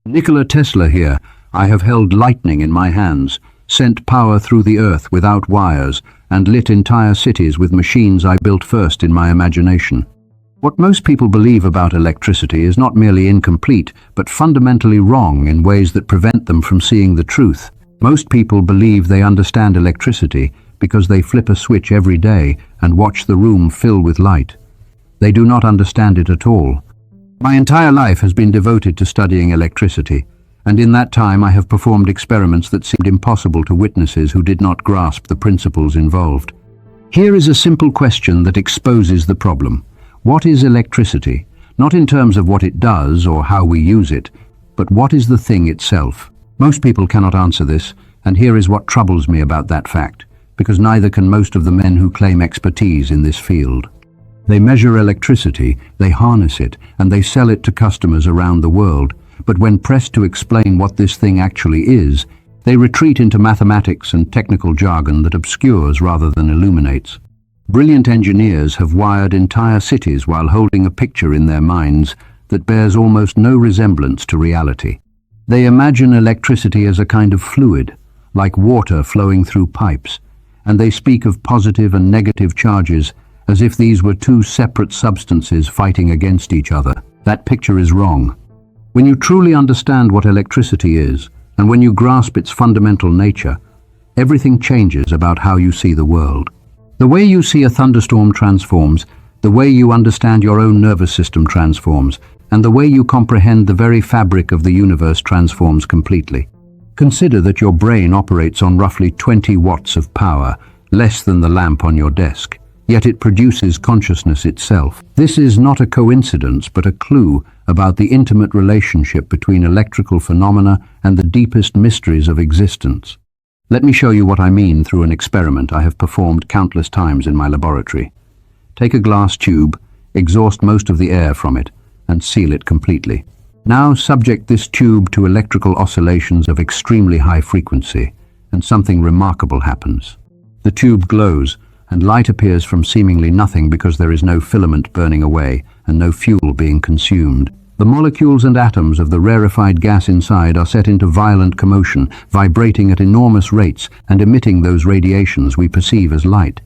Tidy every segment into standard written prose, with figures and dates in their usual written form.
Nikola Tesla here. I have held lightning in my hands, sent power through the earth without wires, and lit entire cities with machines I built first in my imagination. What most people believe about electricity is not merely incomplete, but fundamentally wrong in ways that prevent them from seeing the truth. Most people believe they understand electricity because they flip a switch every day and watch the room fill with light. They do not understand it at all. My entire life has been devoted to studying electricity, and in that time I have performed experiments that seemed impossible to witnesses who did not grasp the principles involved. Here is a simple question that exposes the problem. What is electricity? Not in terms of what it does or how we use it, but what is the thing itself? Most people cannot answer this, and here is what troubles me about that fact, because neither can most of the men who claim expertise in this field. They measure electricity, they harness it, and they sell it to customers around the world, but when pressed to explain what this thing actually is, they retreat into mathematics and technical jargon that obscures rather than illuminates. Brilliant engineers have wired entire cities while holding a picture in their minds that bears almost no resemblance to reality. They imagine electricity as a kind of fluid, like water flowing through pipes, and they speak of positive and negative charges as if these were two separate substances fighting against each other. That picture is wrong. When you truly understand what electricity is, and when you grasp its fundamental nature, everything changes about how you see the world. The way you see a thunderstorm transforms, the way you understand your own nervous system transforms, and the way you comprehend the very fabric of the universe transforms completely. Consider that your brain operates on roughly 20 watts of power, less than the lamp on your desk, yet it produces consciousness itself. This is not a coincidence, but a clue about the intimate relationship between electrical phenomena and the deepest mysteries of existence. Let me show you what I mean through an experiment I have performed countless times in my laboratory. Take a glass tube, exhaust most of the air from it, and seal it completely. Now subject this tube to electrical oscillations of extremely high frequency, and something remarkable happens. The tube glows, and light appears from seemingly nothing because there is no filament burning away and no fuel being consumed. The molecules and atoms of the rarefied gas inside are set into violent commotion, vibrating at enormous rates and emitting those radiations we perceive as light.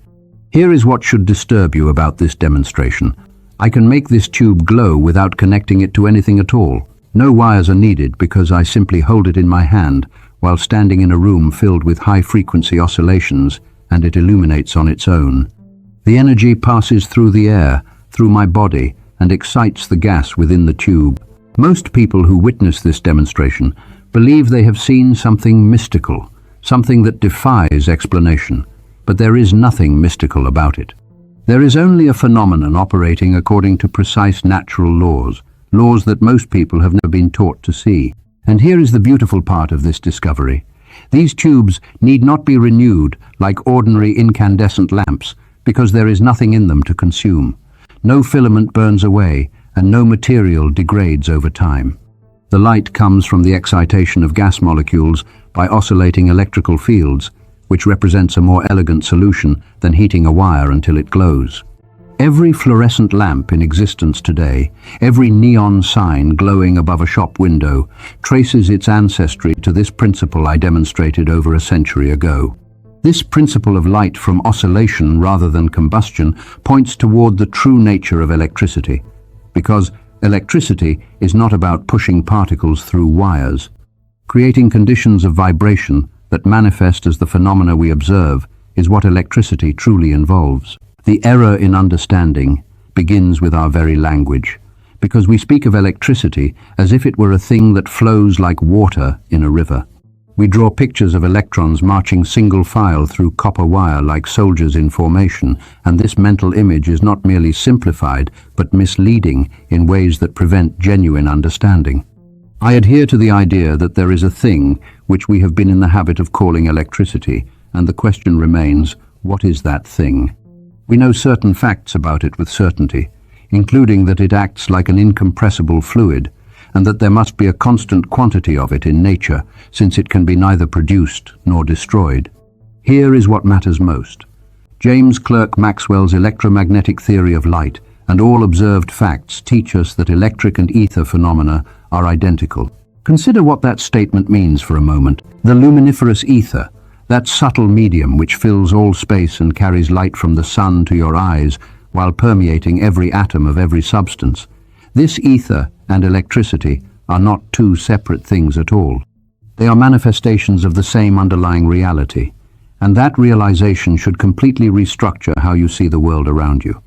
Here is what should disturb you about this demonstration. I can make this tube glow without connecting it to anything at all. No wires are needed because I simply hold it in my hand while standing in a room filled with high-frequency oscillations, and it illuminates on its own. The energy passes through the air, through my body, and excites the gas within the tube. Most people who witness this demonstration believe they have seen something mystical, something that defies explanation, but there is nothing mystical about it. There is only a phenomenon operating according to precise natural laws, laws that most people have never been taught to see. And here is the beautiful part of this discovery. These tubes need not be renewed like ordinary incandescent lamps because there is nothing in them to consume. No filament burns away and no material degrades over time. The light comes from the excitation of gas molecules by oscillating electrical fields, which represents a more elegant solution than heating a wire until it glows. Every fluorescent lamp in existence today, every neon sign glowing above a shop window, traces its ancestry to this principle I demonstrated over a century ago. This principle of light from oscillation rather than combustion points toward the true nature of electricity, because electricity is not about pushing particles through wires. Creating conditions of vibration that manifest as the phenomena we observe is what electricity truly involves. The error in understanding begins with our very language, because we speak of electricity as if it were a thing that flows like water in a river. We draw pictures of electrons marching single file through copper wire like soldiers in formation, and this mental image is not merely simplified but misleading in ways that prevent genuine understanding. I adhere to the idea that there is a thing which we have been in the habit of calling electricity, and the question remains, what is that thing? We know certain facts about it with certainty, including that it acts like an incompressible fluid, and that there must be a constant quantity of it in nature, since it can be neither produced nor destroyed. Here is what matters most. James Clerk Maxwell's electromagnetic theory of light and all observed facts teach us that electric and ether phenomena are identical. Consider what that statement means for a moment. The luminiferous ether, that subtle medium which fills all space and carries light from the sun to your eyes while permeating every atom of every substance. This ether and electricity are not two separate things at all. They are manifestations of the same underlying reality, and that realization should completely restructure how you see the world around you.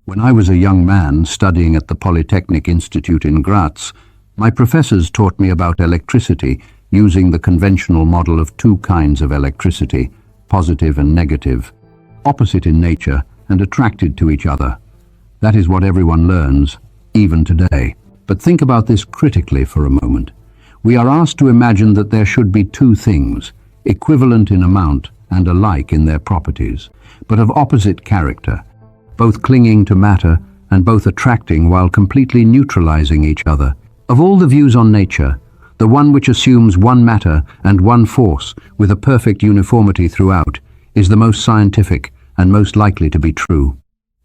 When I was a young man studying at the Polytechnic Institute in Graz, my professors taught me about electricity using the conventional model of two kinds of electricity, positive and negative, opposite in nature and attracted to each other. That is what everyone learns, even today. But think about this critically for a moment. We are asked to imagine that there should be two things, equivalent in amount and alike in their properties, but of opposite character, both clinging to matter and both attracting while completely neutralizing each other. Of all the views on nature, the one which assumes one matter and one force with a perfect uniformity throughout is the most scientific and most likely to be true.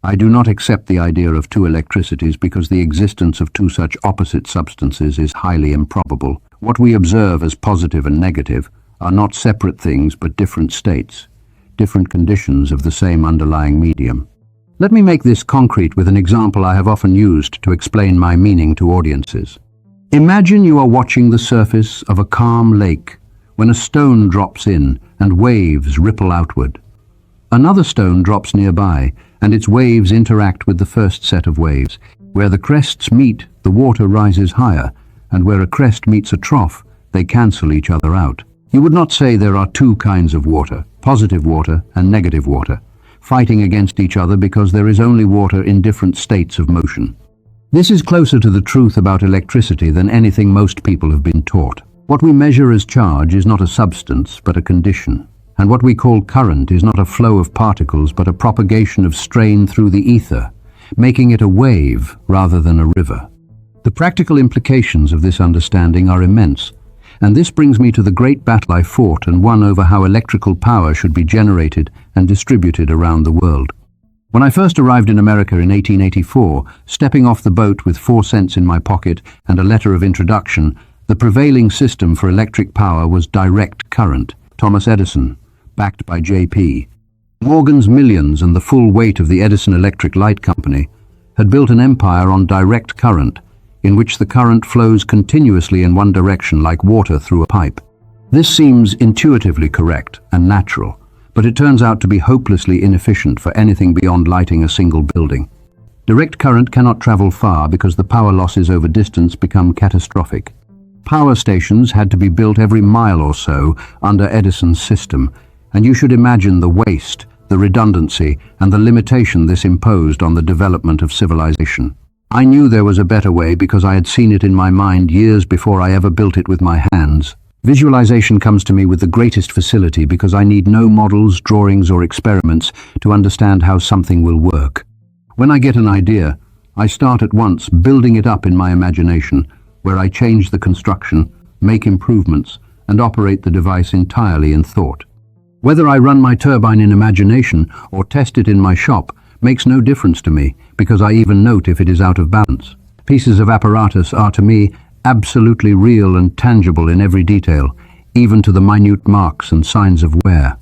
I do not accept the idea of two electricities because the existence of two such opposite substances is highly improbable. What we observe as positive and negative are not separate things but different states, different conditions of the same underlying medium. Let me make this concrete with an example I have often used to explain my meaning to audiences. Imagine you are watching the surface of a calm lake when a stone drops in and waves ripple outward. Another stone drops nearby and its waves interact with the first set of waves. Where the crests meet, the water rises higher, and where a crest meets a trough, they cancel each other out. You would not say there are two kinds of water, positive water and negative water, fighting against each other because there is only water in different states of motion. This is closer to the truth about electricity than anything most people have been taught. What we measure as charge is not a substance, but a condition. And what we call current is not a flow of particles, but a propagation of strain through the ether, making it a wave rather than a river. The practical implications of this understanding are immense, and this brings me to the great battle I fought and won over how electrical power should be generated and distributed around the world. When I first arrived in America in 1884, stepping off the boat with 4 cents in my pocket and a letter of introduction, the prevailing system for electric power was direct current. Thomas Edison, backed by J.P. Morgan's millions and the full weight of the Edison Electric Light Company had built an empire on direct current, in which the current flows continuously in one direction like water through a pipe. This seems intuitively correct and natural, but it turns out to be hopelessly inefficient for anything beyond lighting a single building. Direct current cannot travel far because the power losses over distance become catastrophic. Power stations had to be built every mile or so under Edison's system, and you should imagine the waste, the redundancy, and the limitation this imposed on the development of civilization. I knew there was a better way because I had seen it in my mind years before I ever built it with my hands. Visualization comes to me with the greatest facility because I need no models, drawings, or experiments to understand how something will work. When I get an idea, I start at once building it up in my imagination, where I change the construction, make improvements, and operate the device entirely in thought. Whether I run my turbine in imagination or test it in my shop makes no difference to me, because I even note if it is out of balance. Pieces of apparatus are to me absolutely real and tangible in every detail, even to the minute marks and signs of wear.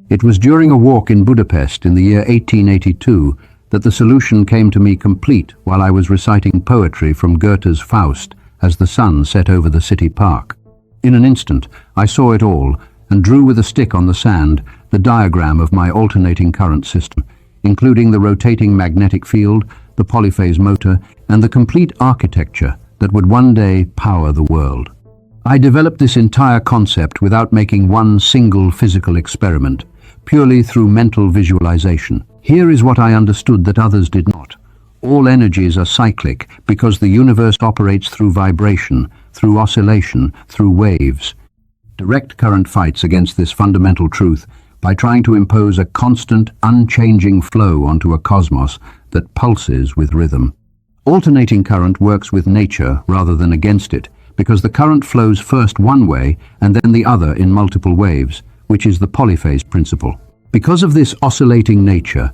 It was during a walk in Budapest in the year 1882 that the solution came to me complete while I was reciting poetry from Goethe's Faust as the sun set over the city park. In an instant, I saw it all and drew with a stick on the sand the diagram of my alternating current system, including the rotating magnetic field, the polyphase motor, and the complete architecture that would one day power the world. I developed this entire concept without making one single physical experiment, purely through mental visualization. Here is what I understood that others did not. All energies are cyclic because the universe operates through vibration, through oscillation, through waves. Direct current fights against this fundamental truth by trying to impose a constant, unchanging flow onto a cosmos that pulses with rhythm. Alternating current works with nature rather than against it, because the current flows first one way and then the other in multiple waves, which is the polyphase principle. Because of this oscillating nature,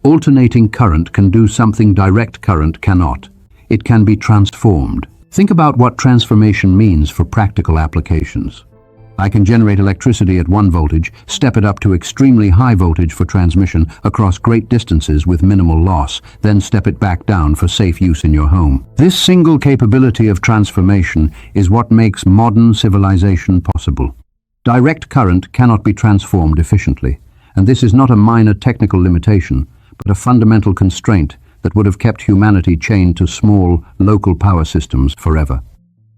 alternating current can do something direct current cannot. It can be transformed. Think about what transformation means for practical applications. I can generate electricity at 1 voltage, step it up to extremely high voltage for transmission across great distances with minimal loss, then step it back down for safe use in your home. This single capability of transformation is what makes modern civilization possible. Direct current cannot be transformed efficiently, and this is not a minor technical limitation, but a fundamental constraint that would have kept humanity chained to small, local power systems forever.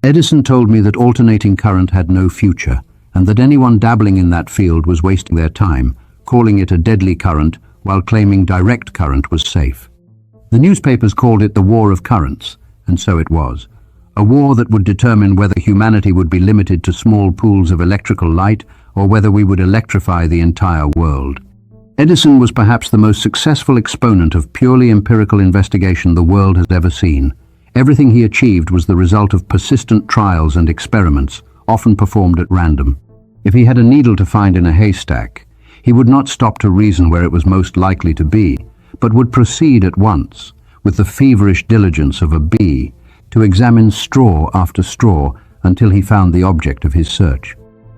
Edison told me that alternating current had no future, and that anyone dabbling in that field was wasting their time, calling it a deadly current while claiming direct current was safe. The newspapers called it the War of Currents, and so it was. A war that would determine whether humanity would be limited to small pools of electrical light or whether we would electrify the entire world. Edison was perhaps the most successful exponent of purely empirical investigation the world has ever seen. Everything he achieved was the result of persistent trials and experiments, often performed at random. If he had a needle to find in a haystack, he would not stop to reason where it was most likely to be, but would proceed at once, with the feverish diligence of a bee, to examine straw after straw until he found the object of his search.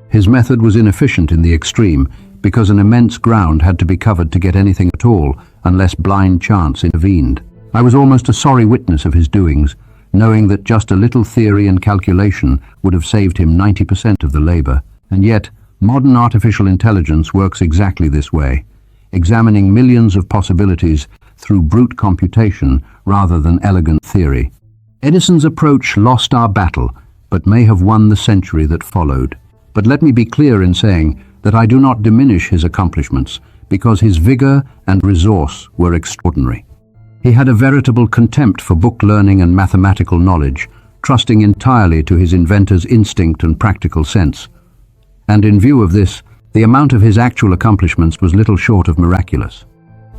His method was inefficient in the extreme, because an immense ground had to be covered to get anything at all, unless blind chance intervened. I was almost a sorry witness of his doings, knowing that just a little theory and calculation would have saved him 90% of the labor. And yet, modern artificial intelligence works exactly this way, examining millions of possibilities through brute computation rather than elegant theory. Edison's approach lost our battle, but may have won the century that followed. But let me be clear in saying that I do not diminish his accomplishments, because his vigor and resource were extraordinary. He had a veritable contempt for book learning and mathematical knowledge, trusting entirely to his inventor's instinct and practical sense. And in view of this, the amount of his actual accomplishments was little short of miraculous.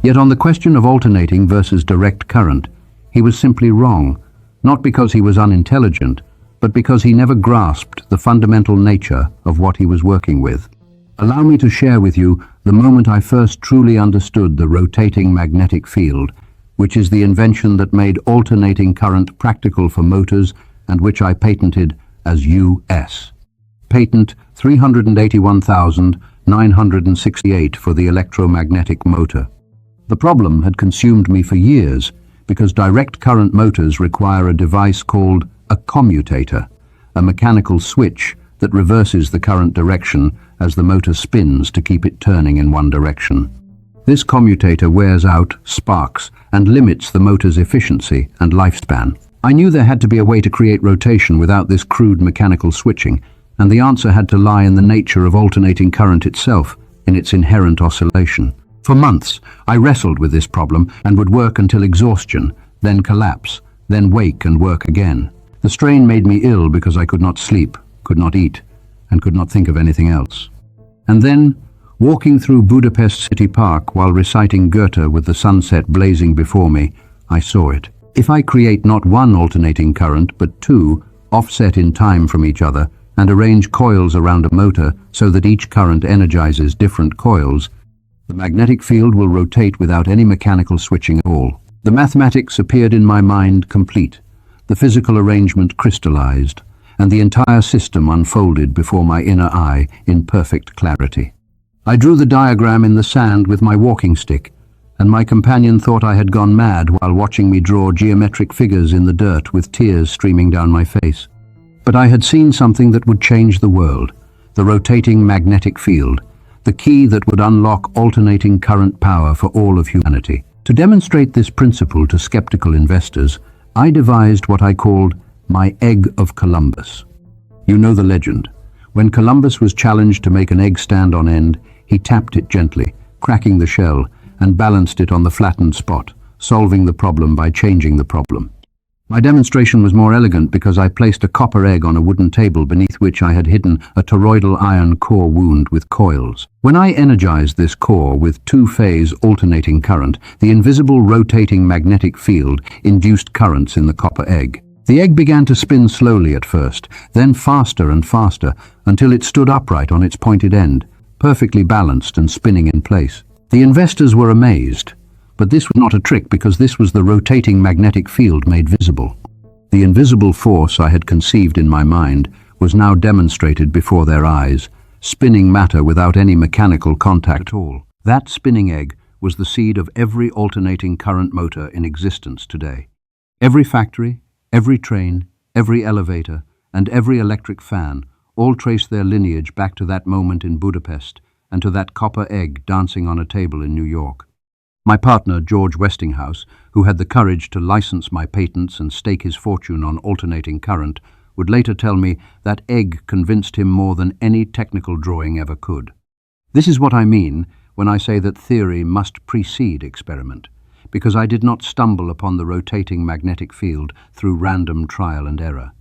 Yet on the question of alternating versus direct current, he was simply wrong, not because he was unintelligent, but because he never grasped the fundamental nature of what he was working with. Allow me to share with you the moment I first truly understood the rotating magnetic field, which is the invention that made alternating current practical for motors and which I patented as US. Patent 381,968 for the electromagnetic motor. The problem had consumed me for years because direct current motors require a device called a commutator, a mechanical switch that reverses the current direction as the motor spins to keep it turning in one direction. This commutator wears out, sparks, and limits the motor's efficiency and lifespan. I knew there had to be a way to create rotation without this crude mechanical switching, and the answer had to lie in the nature of alternating current itself, in its inherent oscillation. For months, I wrestled with this problem and would work until exhaustion, then collapse, then wake and work again. The strain made me ill because I could not sleep, could not eat, and could not think of anything else. And then, walking through Budapest City Park while reciting Goethe with the sunset blazing before me, I saw it. If I create not one alternating current, but two, offset in time from each other, and arrange coils around a motor so that each current energizes different coils, the magnetic field will rotate without any mechanical switching at all. The mathematics appeared in my mind complete, the physical arrangement crystallized, and the entire system unfolded before my inner eye in perfect clarity. I drew the diagram in the sand with my walking stick, and my companion thought I had gone mad while watching me draw geometric figures in the dirt with tears streaming down my face. But I had seen something that would change the world, the rotating magnetic field, the key that would unlock alternating current power for all of humanity. To demonstrate this principle to skeptical investors, I devised what I called my Egg of Columbus. You know the legend. When Columbus was challenged to make an egg stand on end, he tapped it gently, cracking the shell, and balanced it on the flattened spot, solving the problem by changing the problem. My demonstration was more elegant because I placed a copper egg on a wooden table beneath which I had hidden a toroidal iron core wound with coils. When I energized this core with two-phase alternating current, the invisible rotating magnetic field induced currents in the copper egg. The egg began to spin slowly at first, then faster and faster, until it stood upright on its pointed end, perfectly balanced and spinning in place. The investors were amazed, but this was not a trick because this was the rotating magnetic field made visible. The invisible force I had conceived in my mind was now demonstrated before their eyes, spinning matter without any mechanical contact at all. That spinning egg was the seed of every alternating current motor in existence today. Every factory, every train, every elevator, and every electric fan all trace their lineage back to that moment in Budapest and to that copper egg dancing on a table in New York. My partner, George Westinghouse, who had the courage to license my patents and stake his fortune on alternating current, would later tell me that egg convinced him more than any technical drawing ever could. This is what I mean when I say that theory must precede experiment, because I did not stumble upon the rotating magnetic field through random trial and error.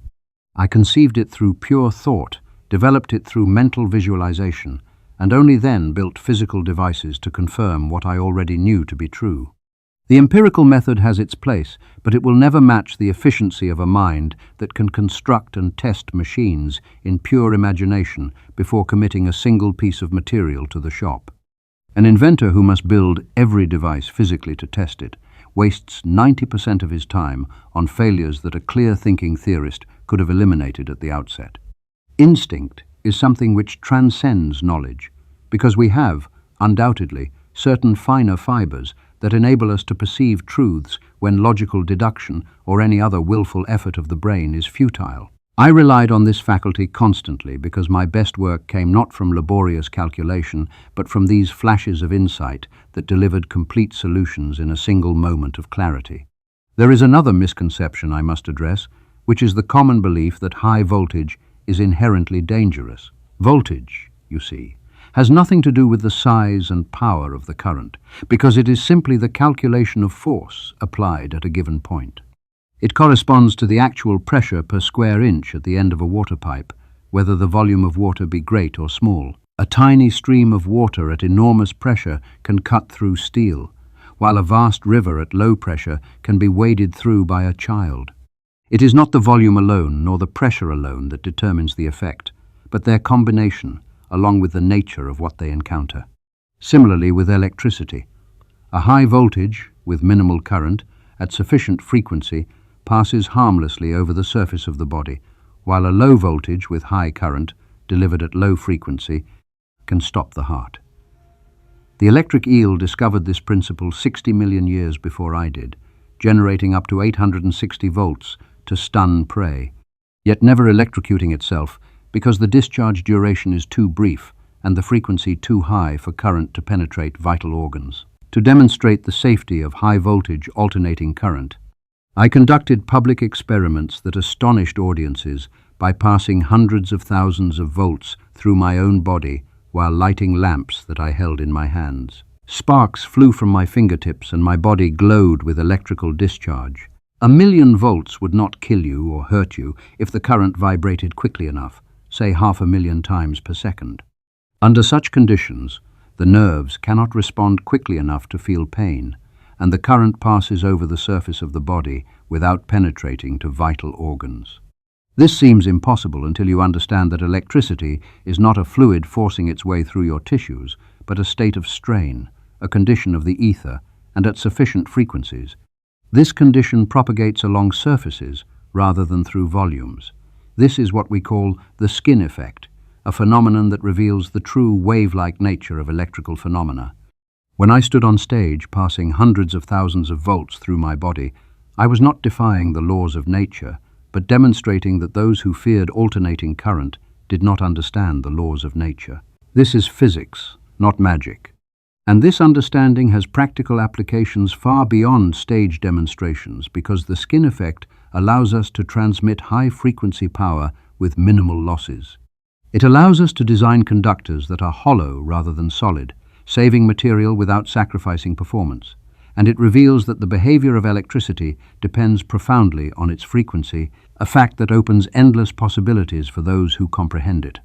I conceived it through pure thought, developed it through mental visualization, and only then built physical devices to confirm what I already knew to be true. The empirical method has its place, but it will never match the efficiency of a mind that can construct and test machines in pure imagination before committing a single piece of material to the shop. An inventor who must build every device physically to test it wastes 90% of his time on failures that a clear-thinking theorist could have eliminated at the outset. Instinct is something which transcends knowledge, because we have, undoubtedly, certain finer fibers that enable us to perceive truths when logical deduction or any other willful effort of the brain is futile. I relied on this faculty constantly because my best work came not from laborious calculation, but from these flashes of insight that delivered complete solutions in a single moment of clarity. There is another misconception I must address, which is the common belief that high voltage is inherently dangerous. Voltage, you see, has nothing to do with the size and power of the current, because it is simply the calculation of force applied at a given point. It corresponds to the actual pressure per square inch at the end of a water pipe, whether the volume of water be great or small. A tiny stream of water at enormous pressure can cut through steel, while a vast river at low pressure can be waded through by a child. It is not the volume alone nor the pressure alone that determines the effect, but their combination, along with the nature of what they encounter. Similarly with electricity. A high voltage, with minimal current, at sufficient frequency, passes harmlessly over the surface of the body, while a low voltage with high current, delivered at low frequency, can stop the heart. The electric eel discovered this principle 60 million years before I did, generating up to 860 volts to stun prey, yet never electrocuting itself because the discharge duration is too brief and the frequency too high for current to penetrate vital organs. To demonstrate the safety of high-voltage alternating current, I conducted public experiments that astonished audiences by passing hundreds of thousands of volts through my own body while lighting lamps that I held in my hands. Sparks flew from my fingertips and my body glowed with electrical discharge. 1,000,000 volts would not kill you or hurt you if the current vibrated quickly enough, say 500,000 times per second. Under such conditions, the nerves cannot respond quickly enough to feel pain, and the current passes over the surface of the body without penetrating to vital organs. This seems impossible until you understand that electricity is not a fluid forcing its way through your tissues, but a state of strain, a condition of the ether, and at sufficient frequencies. This condition propagates along surfaces rather than through volumes. This is what we call the skin effect, a phenomenon that reveals the true wave-like nature of electrical phenomena. When I stood on stage passing hundreds of thousands of volts through my body, I was not defying the laws of nature, but demonstrating that those who feared alternating current did not understand the laws of nature. This is physics, not magic. And this understanding has practical applications far beyond stage demonstrations because the skin effect allows us to transmit high-frequency power with minimal losses. It allows us to design conductors that are hollow rather than solid, saving material without sacrificing performance. And it reveals that the behavior of electricity depends profoundly on its frequency, a fact that opens endless possibilities for those who comprehend it.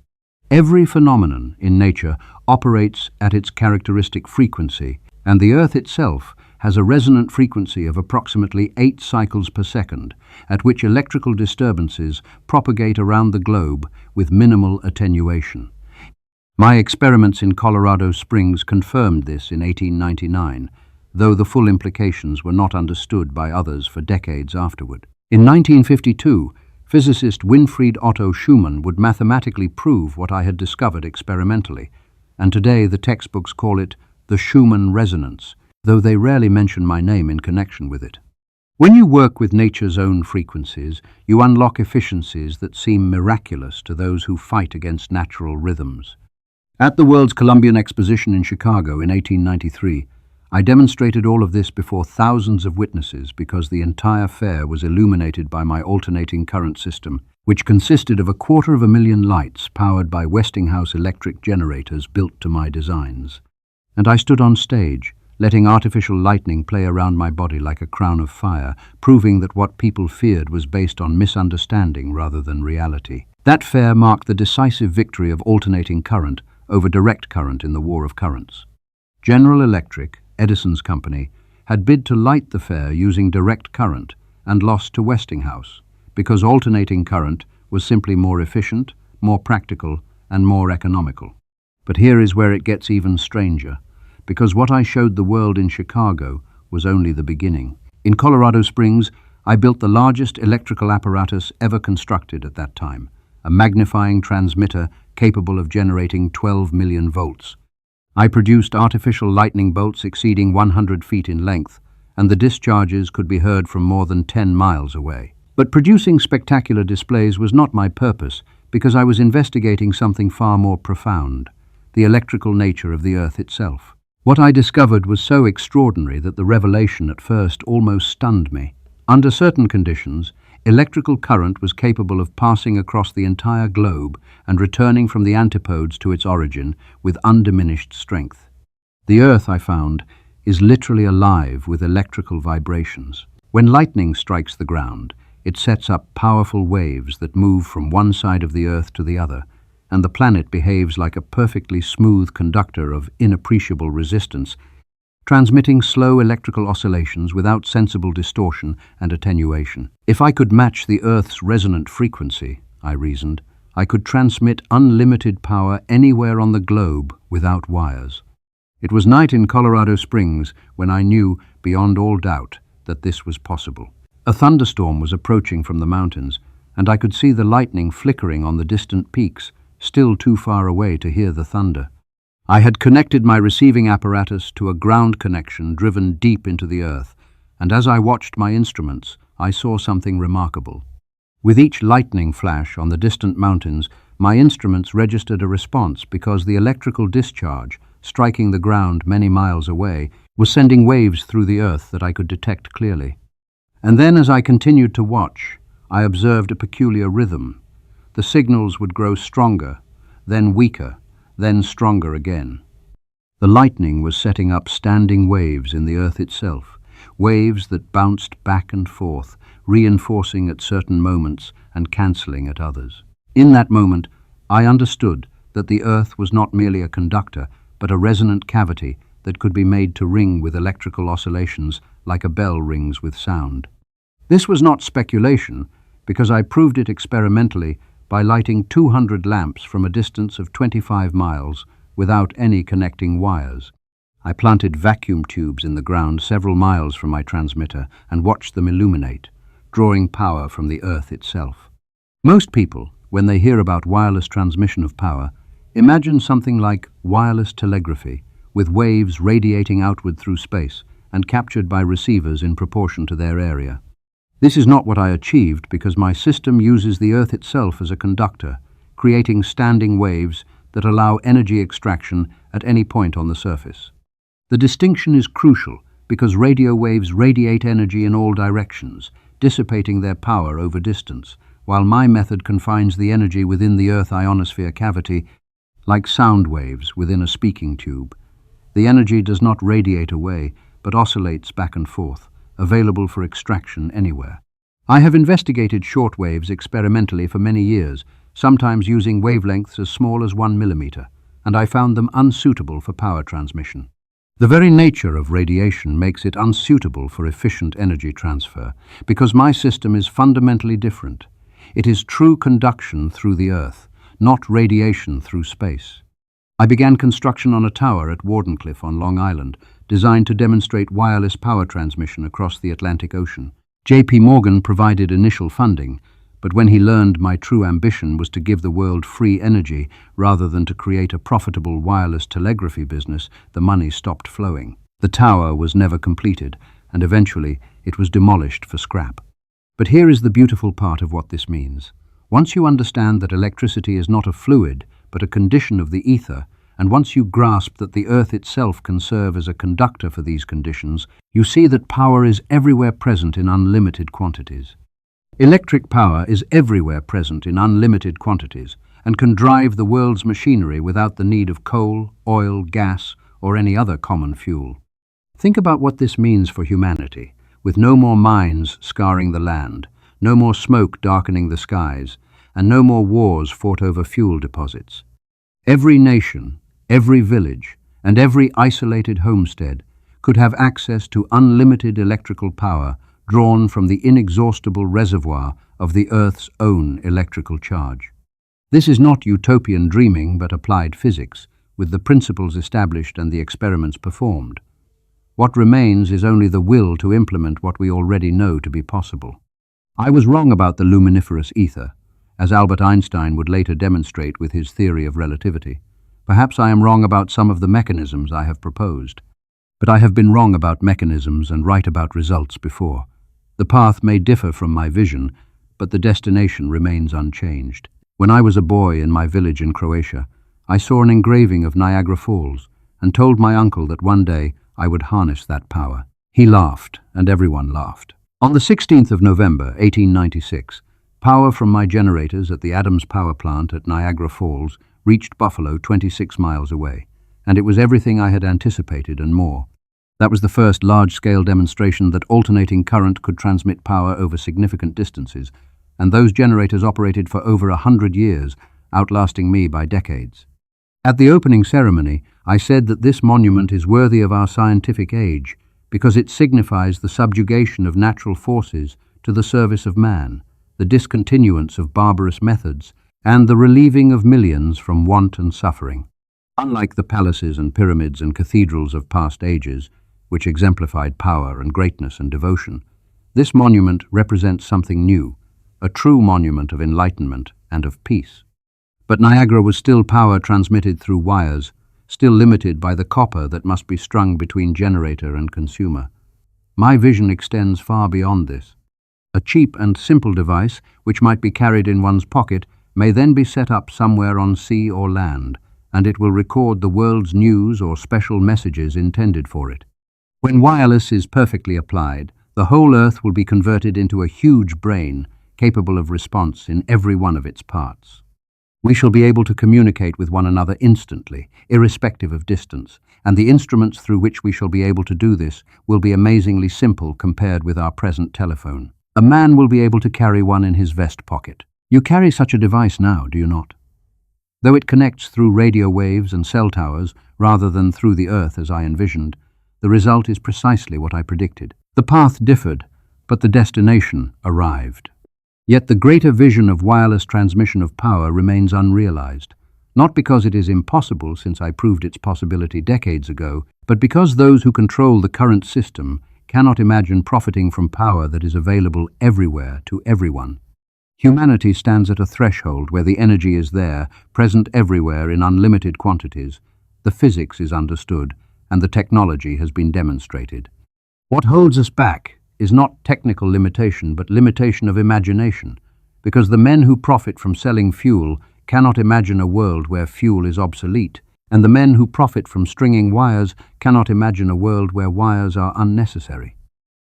Every phenomenon in nature operates at its characteristic frequency, and the Earth itself has a resonant frequency of approximately 8 cycles per second, at which electrical disturbances propagate around the globe with minimal attenuation. My experiments in Colorado Springs confirmed this in 1899, though the full implications were not understood by others for decades afterward. In 1952, physicist Winfried Otto Schumann would mathematically prove what I had discovered experimentally, and today the textbooks call it the Schumann resonance, though they rarely mention my name in connection with it. When you work with nature's own frequencies, you unlock efficiencies that seem miraculous to those who fight against natural rhythms. At the World's Columbian Exposition in Chicago in 1893, I demonstrated all of this before thousands of witnesses because the entire fair was illuminated by my alternating current system, which consisted of 250,000 lights powered by Westinghouse electric generators built to my designs. And I stood on stage, letting artificial lightning play around my body like a crown of fire, proving that what people feared was based on misunderstanding rather than reality. That fair marked the decisive victory of alternating current over direct current in the war of currents. General Electric, Edison's company, had bid to light the fair using direct current and lost to Westinghouse because alternating current was simply more efficient, more practical, and more economical. But here is where it gets even stranger, because what I showed the world in Chicago was only the beginning. In Colorado Springs, I built the largest electrical apparatus ever constructed at that time, a magnifying transmitter capable of generating 12 million volts. I produced artificial lightning bolts exceeding 100 feet in length, and the discharges could be heard from more than 10 miles away. But producing spectacular displays was not my purpose, because I was investigating something far more profound, the electrical nature of the Earth itself. What I discovered was so extraordinary that the revelation at first almost stunned me. Under certain conditions, electrical current was capable of passing across the entire globe and returning from the antipodes to its origin with undiminished strength. The Earth, I found, is literally alive with electrical vibrations. When lightning strikes the ground, it sets up powerful waves that move from one side of the Earth to the other, and the planet behaves like a perfectly smooth conductor of inappreciable resistance, transmitting slow electrical oscillations without sensible distortion and attenuation. If I could match the Earth's resonant frequency, I reasoned, I could transmit unlimited power anywhere on the globe without wires. It was night in Colorado Springs when I knew, beyond all doubt, that this was possible. A thunderstorm was approaching from the mountains, and I could see the lightning flickering on the distant peaks, still too far away to hear the thunder. I had connected my receiving apparatus to a ground connection driven deep into the Earth, and as I watched my instruments, I saw something remarkable. With each lightning flash on the distant mountains, my instruments registered a response because the electrical discharge, striking the ground many miles away, was sending waves through the Earth that I could detect clearly. And then, as I continued to watch, I observed a peculiar rhythm. The signals would grow stronger, then weaker, then stronger again. The lightning was setting up standing waves in the Earth itself, waves that bounced back and forth, reinforcing at certain moments and cancelling at others. In that moment, I understood that the Earth was not merely a conductor, but a resonant cavity that could be made to ring with electrical oscillations like a bell rings with sound. This was not speculation, because I proved it experimentally by lighting 200 lamps from a distance of 25 miles without any connecting wires. I planted vacuum tubes in the ground several miles from my transmitter and watched them illuminate, drawing power from the Earth itself. Most people, when they hear about wireless transmission of power, imagine something like wireless telegraphy, with waves radiating outward through space and captured by receivers in proportion to their area. This is not what I achieved because my system uses the Earth itself as a conductor, creating standing waves that allow energy extraction at any point on the surface. The distinction is crucial because radio waves radiate energy in all directions, dissipating their power over distance, while my method confines the energy within the Earth ionosphere cavity like sound waves within a speaking tube. The energy does not radiate away, but oscillates back and forth, available for extraction anywhere. I have investigated short waves experimentally for many years, sometimes using wavelengths as small as 1 millimeter, and I found them unsuitable for power transmission. The very nature of radiation makes it unsuitable for efficient energy transfer, because my system is fundamentally different. It is true conduction through the Earth, not radiation through space. I began construction on a tower at Wardenclyffe on Long Island, designed to demonstrate wireless power transmission across the Atlantic Ocean. J.P. Morgan provided initial funding, but when he learned my true ambition was to give the world free energy rather than to create a profitable wireless telegraphy business, the money stopped flowing. The tower was never completed, and eventually it was demolished for scrap. But here is the beautiful part of what this means. Once you understand that electricity is not a fluid, but a condition of the ether, and once you grasp that the earth itself can serve as a conductor for these conditions, you see that power is everywhere present in unlimited quantities. Electric power is everywhere present in unlimited quantities and can drive the world's machinery without the need of coal, oil, gas, or any other common fuel. Think about what this means for humanity, with no more mines scarring the land, no more smoke darkening the skies, and no more wars fought over fuel deposits. Every nation, every village, and every isolated homestead could have access to unlimited electrical power drawn from the inexhaustible reservoir of the Earth's own electrical charge. This is not utopian dreaming but applied physics, with the principles established and the experiments performed. What remains is only the will to implement what we already know to be possible. I was wrong about the luminiferous ether, as Albert Einstein would later demonstrate with his theory of relativity. Perhaps I am wrong about some of the mechanisms I have proposed. But I have been wrong about mechanisms and right about results before. The path may differ from my vision, but the destination remains unchanged. When I was a boy in my village in Croatia, I saw an engraving of Niagara Falls and told my uncle that one day I would harness that power. He laughed, and everyone laughed. On the 16th of November, 1896, power from my generators at the Adams Power Plant at Niagara Falls reached Buffalo 26 miles away, and it was everything I had anticipated and more. That was the first large-scale demonstration that alternating current could transmit power over significant distances, and those generators operated for over 100 years, outlasting me by decades. At the opening ceremony, I said that this monument is worthy of our scientific age because it signifies the subjugation of natural forces to the service of man, the discontinuance of barbarous methods, and the relieving of millions from want and suffering. Unlike the palaces and pyramids and cathedrals of past ages, which exemplified power and greatness and devotion, this monument represents something new, a true monument of enlightenment and of peace. But Niagara was still power transmitted through wires, still limited by the copper that must be strung between generator and consumer. My vision extends far beyond this. A cheap and simple device, which might be carried in one's pocket, may then be set up somewhere on sea or land, and it will record the world's news or special messages intended for it. When wireless is perfectly applied, the whole Earth will be converted into a huge brain capable of response in every one of its parts. We shall be able to communicate with one another instantly, irrespective of distance, and the instruments through which we shall be able to do this will be amazingly simple compared with our present telephone. A man will be able to carry one in his vest pocket. You carry such a device now, do you not? Though it connects through radio waves and cell towers rather than through the Earth as I envisioned, the result is precisely what I predicted. The path differed, but the destination arrived. Yet the greater vision of wireless transmission of power remains unrealized, not because it is impossible since I proved its possibility decades ago, but because those who control the current system cannot imagine profiting from power that is available everywhere to everyone. Humanity stands at a threshold where the energy is there, present everywhere in unlimited quantities. The physics is understood, and the technology has been demonstrated. What holds us back is not technical limitation, but limitation of imagination, because the men who profit from selling fuel cannot imagine a world where fuel is obsolete, and the men who profit from stringing wires cannot imagine a world where wires are unnecessary.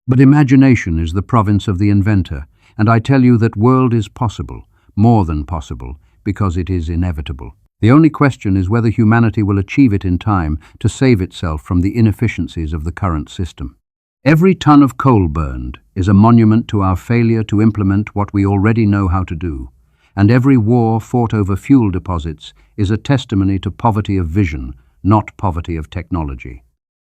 But imagination is the province of the inventor, and I tell you that world is possible, more than possible, because it is inevitable. The only question is whether humanity will achieve it in time to save itself from the inefficiencies of the current system. Every ton of coal burned is a monument to our failure to implement what we already know how to do, and every war fought over fuel deposits is a testimony to poverty of vision, not poverty of technology.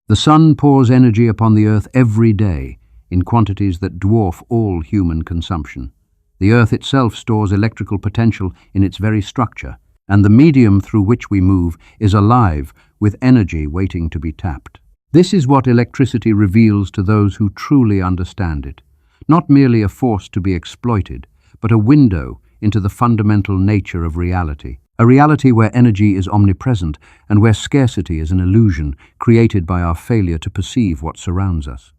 The sun pours energy upon the earth every day in quantities that dwarf all human consumption. The earth itself stores electrical potential in its very structure, and the medium through which we move is alive with energy waiting to be tapped. This is what electricity reveals to those who truly understand it. Not merely a force to be exploited, but a window into the fundamental nature of reality. A reality where energy is omnipresent and where scarcity is an illusion created by our failure to perceive what surrounds us.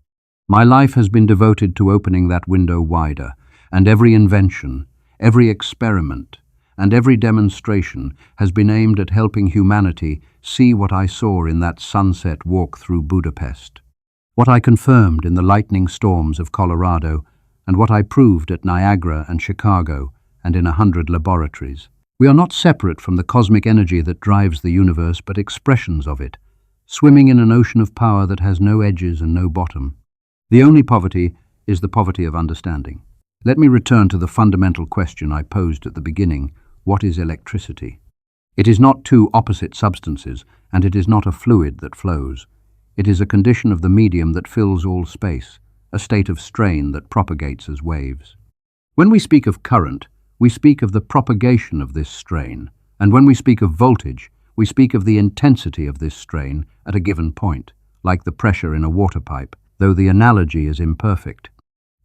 My life has been devoted to opening that window wider, and every invention, every experiment, and every demonstration has been aimed at helping humanity see what I saw in that sunset walk through Budapest, what I confirmed in the lightning storms of Colorado, and what I proved at Niagara and Chicago and in 100 laboratories. We are not separate from the cosmic energy that drives the universe, but expressions of it, swimming in an ocean of power that has no edges and no bottom. The only poverty is the poverty of understanding. Let me return to the fundamental question I posed at the beginning: what is electricity? It is not two opposite substances, and it is not a fluid that flows. It is a condition of the medium that fills all space, a state of strain that propagates as waves. When we speak of current, we speak of the propagation of this strain, and when we speak of voltage, we speak of the intensity of this strain at a given point, like the pressure in a water pipe, though the analogy is imperfect.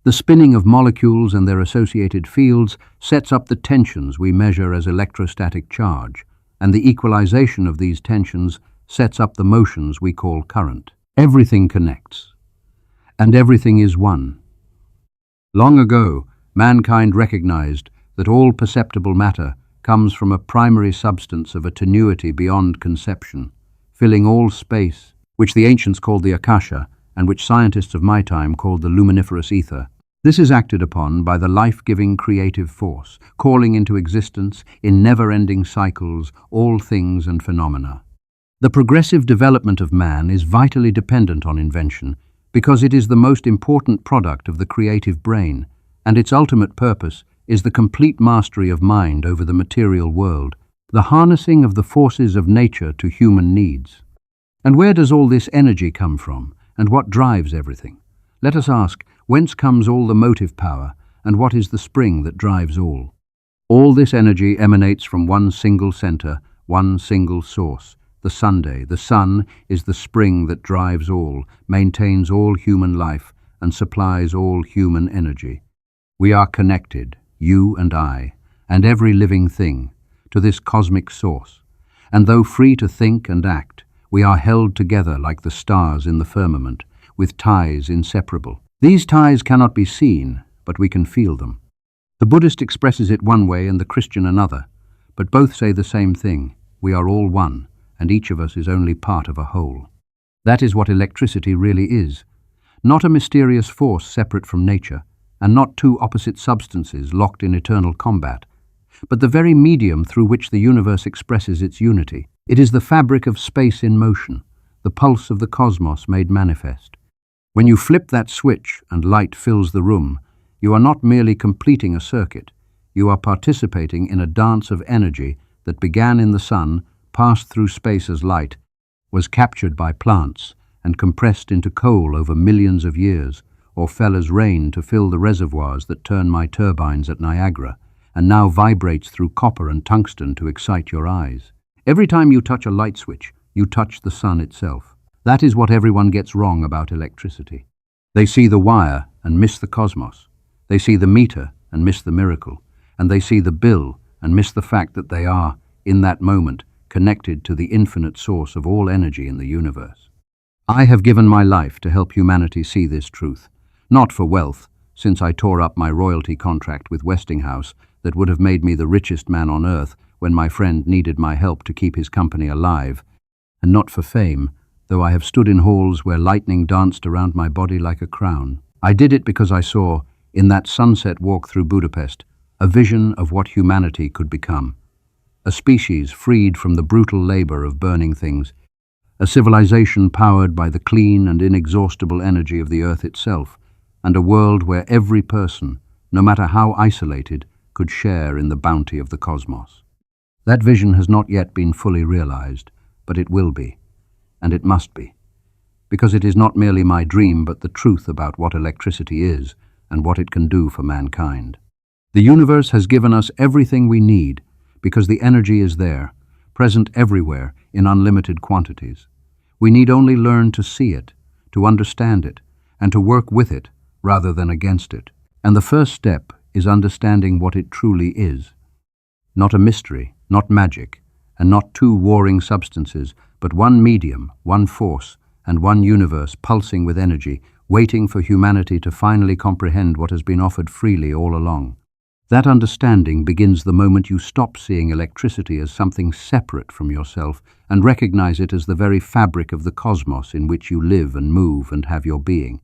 The spinning of molecules and their associated fields sets up the tensions we measure as electrostatic charge, and the equalization of these tensions sets up the motions we call current. Everything connects, and everything is one. Long ago, mankind recognized that all perceptible matter comes from a primary substance of a tenuity beyond conception, filling all space, which the ancients called the akasha, and which scientists of my time called the luminiferous ether. This is acted upon by the life-giving creative force, calling into existence in never-ending cycles all things and phenomena. The progressive development of man is vitally dependent on invention, because it is the most important product of the creative brain, and its ultimate purpose is the complete mastery of mind over the material world, the harnessing of the forces of nature to human needs. And where does all this energy come from, and what drives everything? Let us ask, whence comes all the motive power, and what is the spring that drives all? All this energy emanates from one single center, one single source, the Sunday. The sun is the spring that drives all, maintains all human life, and supplies all human energy. We are connected, you and I, and every living thing, to this cosmic source, and though free to think and act, we are held together like the stars in the firmament, with ties inseparable. These ties cannot be seen, but we can feel them. The Buddhist expresses it one way and the Christian another, but both say the same thing: we are all one, and each of us is only part of a whole. That is what electricity really is, not a mysterious force separate from nature, and not two opposite substances locked in eternal combat, but the very medium through which the universe expresses its unity. It is the fabric of space in motion, the pulse of the cosmos made manifest. When you flip that switch and light fills the room, you are not merely completing a circuit, you are participating in a dance of energy that began in the sun, passed through space as light, was captured by plants, and compressed into coal over millions of years, or fell as rain to fill the reservoirs that turn my turbines at Niagara, and now vibrates through copper and tungsten to excite your eyes. Every time you touch a light switch, you touch the sun itself. That is what everyone gets wrong about electricity. They see the wire and miss the cosmos. They see the meter and miss the miracle. And they see the bill and miss the fact that they are, in that moment, connected to the infinite source of all energy in the universe. I have given my life to help humanity see this truth, not for wealth, since I tore up my royalty contract with Westinghouse that would have made me the richest man on earth when my friend needed my help to keep his company alive, and not for fame, though I have stood in halls where lightning danced around my body like a crown. I did it because I saw, in that sunset walk through Budapest, a vision of what humanity could become. A species freed from the brutal labor of burning things, a civilization powered by the clean and inexhaustible energy of the earth itself, and a world where every person, no matter how isolated, could share in the bounty of the cosmos. That vision has not yet been fully realized, but it will be, and it must be, because it is not merely my dream but the truth about what electricity is and what it can do for mankind. The universe has given us everything we need because the energy is there, present everywhere in unlimited quantities. We need only learn to see it, to understand it, and to work with it rather than against it. And the first step is understanding what it truly is. Not a mystery, not magic, and not two warring substances, but one medium, one force, and one universe pulsing with energy, waiting for humanity to finally comprehend what has been offered freely all along. That understanding begins the moment you stop seeing electricity as something separate from yourself and recognize it as the very fabric of the cosmos in which you live and move and have your being.